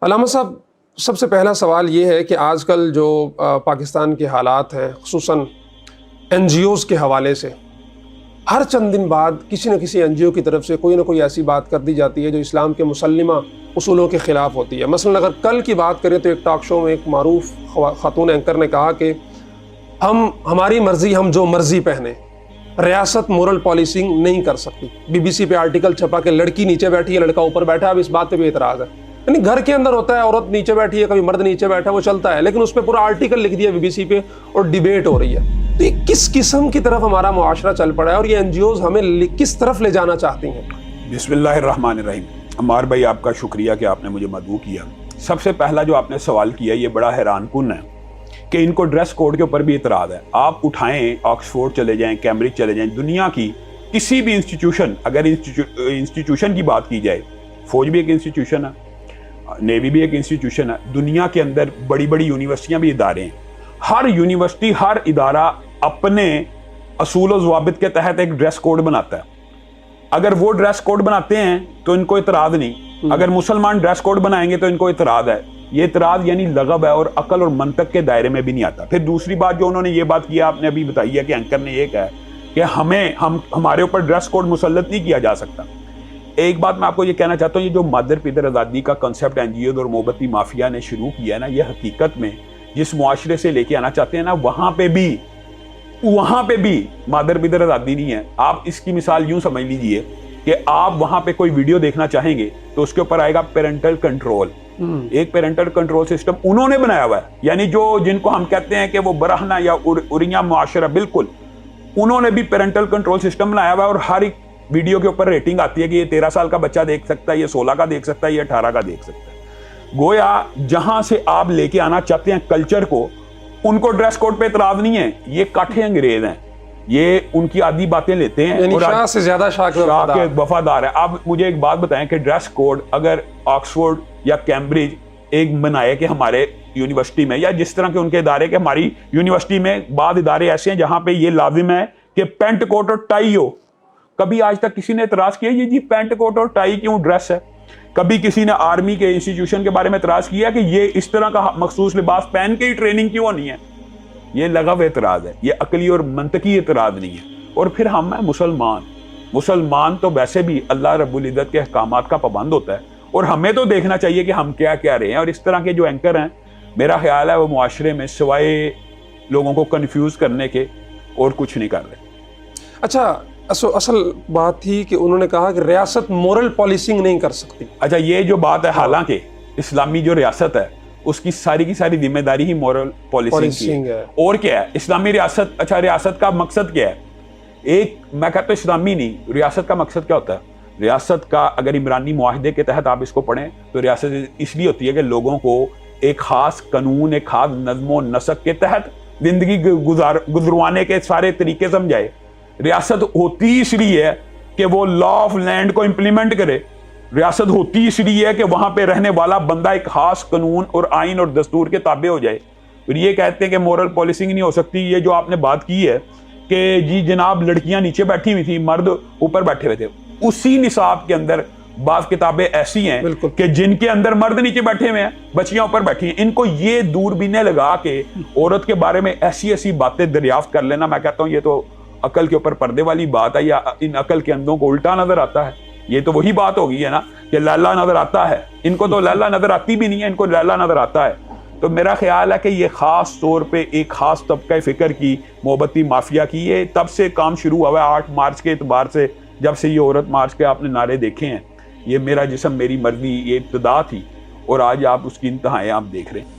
علامہ صاحب، سب سے پہلا سوال یہ ہے کہ آج کل جو پاکستان کے حالات ہیں، خصوصاً این جی اوز کے حوالے سے، ہر چند دن بعد کسی نہ کسی این جی او کی طرف سے کوئی نہ کوئی ایسی بات کر دی جاتی ہے جو اسلام کے مسلمہ اصولوں کے خلاف ہوتی ہے۔ مثلاً اگر کل کی بات کریں تو ایک ٹاک شو میں ایک معروف خاتون اینکر نے کہا کہ ہماری مرضی، ہم جو مرضی پہنیں، ریاست مورل پالیسنگ نہیں کر سکتی۔ بی بی سی پہ آرٹیکل چھپا کہ لڑکی نیچے بیٹھی ہے، لڑکا اوپر بیٹھا ہے، اب اس بات پہ بھی اعتراض ہے۔ یعنی گھر کے اندر ہوتا ہے، عورت نیچے بیٹھی ہے، کبھی مرد نیچے بیٹھا ہے، وہ چلتا ہے، لیکن اس پہ پورا آرٹیکل لکھ دیا بی بی سی پہ اور ڈیبیٹ ہو رہی ہے۔ تو یہ کس قسم کی طرف ہمارا معاشرہ چل پڑا ہے اور یہ این جی اوز ہمیں کس طرف لے جانا چاہتی ہیں؟ بسم اللہ الرحمن الرحیم۔ عمار بھائی، آپ کا شکریہ کہ آپ نے مجھے مدعو کیا۔ سب سے پہلا جو آپ نے سوال کیا یہ بڑا حیران کن ہے کہ ان کو ڈریس کوڈ کے اوپر بھی اعتراض ہے۔ آپ اٹھائیں، آکسفورڈ چلے جائیں، کیمبرج چلے جائیں، دنیا کی کسی بھی انسٹیٹیوشن، اگر انسٹیٹیوشن کی بات کی جائے، فوج بھی ایک انسٹیٹیوشن ہے، نیوی بھی ایک انسٹیٹیوشن ہے، دنیا کے اندر بڑی بڑی یونیورسٹیاں بھی ادارے ہیں۔ ہر یونیورسٹی، ہر ادارہ اپنے اصول و ضوابط کے تحت ایک ڈریس کوڈ بناتا ہے۔ اگر وہ ڈریس کوڈ بناتے ہیں تو ان کو اعتراض نہیں، اگر مسلمان ڈریس کوڈ بنائیں گے تو ان کو اعتراض ہے۔ یہ اعتراض یعنی لغو ہے اور عقل اور منطق کے دائرے میں بھی نہیں آتا۔ پھر دوسری بات جو انہوں نے یہ بات کیا، آپ نے ابھی بتائی ہے کہ اینکر نے یہ کہا کہ ہمارے اوپر ڈریس کوڈ مسلط نہیں کیا جا سکتا۔ ایک بات میں آپ کو یہ کہنا چاہتا ہوں، یہ جو مادر پیدر آزادی کا کنسیپٹ این جی اوز اور موبتی مافیا نے شروع کیا ہے نا، یہ حقیقت میں جس معاشرے سے لے کے آنا چاہتے ہیں نا، وہاں پہ بھی مادر پیدر آزادی نہیں ہے۔ آپ اس کی مثال یوں سمجھ لیجئے کہ آپ وہاں پہ کوئی ویڈیو دیکھنا چاہیں گے تو اس کے اوپر آئے گا پیرنٹل کنٹرول۔ ایک پیرنٹل کنٹرول سسٹم انہوں نے بنایا ہوا ہے، یعنی جن کو ہم کہتے ہیں کہ وہ برہنہ یا اریاں معاشرہ، بالکل انہوں نے بھی پیرنٹل کنٹرول سسٹم بنایا ہوا ہے، اور ہر ایک ویڈیو کے اوپر ریٹنگ آتی ہے کہ یہ 13 سال کا بچہ دیکھ سکتا ہے، یہ 16 کا دیکھ سکتا ہے، یہ 18 کا دیکھ سکتا ہے۔ گویا جہاں سے آپ لے کے آنا چاہتے ہیں کلچر کو، ان کو ڈریس کوڈ پہ اعتراض نہیں ہے، یہ کاٹھے انگریز ہیں، یہ ان کی آدھی باتیں لیتے ہیں، یعنی شاہ سے زیادہ شاہ کے وفادار ہے۔ اب مجھے ایک بات بتائیں کہ ڈریس کوڈ اگر آکسفورڈ یا کیمبرج ایک بنائے کہ ہمارے یونیورسٹی میں، یا جس طرح کے ان کے ادارے کہ ہماری یونیورسٹی میں بعض ادارے ایسے ہیں جہاں پہ یہ لازم ہے کہ پینٹ کوٹ اور ٹائی ہو، کبھی آج تک کسی نے اعتراض کیا یہ جی پینٹ کوٹ اور ٹائی کیوں ڈریس ہے؟ کبھی کسی نے آرمی کے انسٹیٹیوشن کے بارے میں اعتراض کیا کہ یہ اس طرح کا مخصوص لباس پہن کے ہی ٹریننگ کیوں ہونی ہے؟ یہ لغو اعتراض ہے، یہ عقلی اور منطقی اعتراض نہیں ہے۔ اور پھر ہم ہیں مسلمان تو ویسے بھی اللہ رب العزت کے احکامات کا پابند ہوتا ہے، اور ہمیں تو دیکھنا چاہیے کہ ہم کیا کیا رہے ہیں۔ اور اس طرح کے جو اینکر ہیں، میرا خیال ہے وہ معاشرے میں سوائے لوگوں کو کنفیوز کرنے کے اور کچھ نہیں کر رہے۔ اچھا، اصل بات تھی کہ انہوں نے کہا کہ ریاست مورل پالیسنگ نہیں کر سکتی۔ اچھا، یہ جو بات ہے، حالانکہ اسلامی جو ریاست ہے اس کی ساری کی ساری ذمہ داری ہی مورل پالیسنگ کی ہے۔ اور کیا ہے اسلامی ریاست؟ اچھا، ریاست کا مقصد کیا ہے؟ میں کہتا ہوں اسلامی نہیں، ریاست کا مقصد کیا ہوتا ہے؟ ریاست کا اگر عمرانی معاہدے کے تحت آپ اس کو پڑھیں تو ریاست اس لیے ہوتی ہے کہ لوگوں کو ایک خاص قانون، ایک خاص نظم و نسق کے تحت زندگی گزروانے کے سارے طریقے سمجھائے۔ ریاست ہوتی اس لیے ہے کہ وہ لا آف لینڈ کو امپلیمنٹ کرے۔ ریاست ہوتی اس لیے ہے کہ وہاں پہ رہنے والا بندہ ایک خاص قانون اور آئین اور دستور کے تابع ہو جائے۔ پھر یہ کہتے ہیں کہ مورل پالیسنگ نہیں ہو سکتی۔ یہ جو آپ نے بات کی ہے کہ جی جناب لڑکیاں نیچے بیٹھی ہوئی تھیں، مرد اوپر بیٹھے ہوئے تھے، اسی نصاب کے اندر بعض کتابیں ایسی ہیں کہ جن کے اندر مرد نیچے بیٹھے ہوئے ہیں، بچیاں اوپر بیٹھی ہیں۔ ان کو یہ دوربینیں لگا کے عورت کے بارے میں ایسی باتیں دریافت کر لینا، میں کہتا ہوں یہ تو عقل کے اوپر پردے والی بات ہے، یا ان عقل کے اندوں کو الٹا نظر آتا ہے۔ یہ تو وہی بات ہوگی ہے نا کہ لیلا نظر آتا ہے، ان کو تو لیلا نظر آتی بھی نہیں ہے، ان کو لیلا نظر آتا ہے۔ تو میرا خیال ہے کہ یہ خاص طور پہ ایک خاص طبقہ فکر کی محبتی مافیا کی یہ تب سے کام شروع ہوا ہے، 8 مارچ کے اعتبار سے، جب سے یہ عورت مارچ کے آپ نے نعرے دیکھے ہیں، یہ میرا جسم میری مرضی، یہ ابتدا تھی، اور آج آپ اس کی انتہائیں آپ دیکھ رہے ہیں۔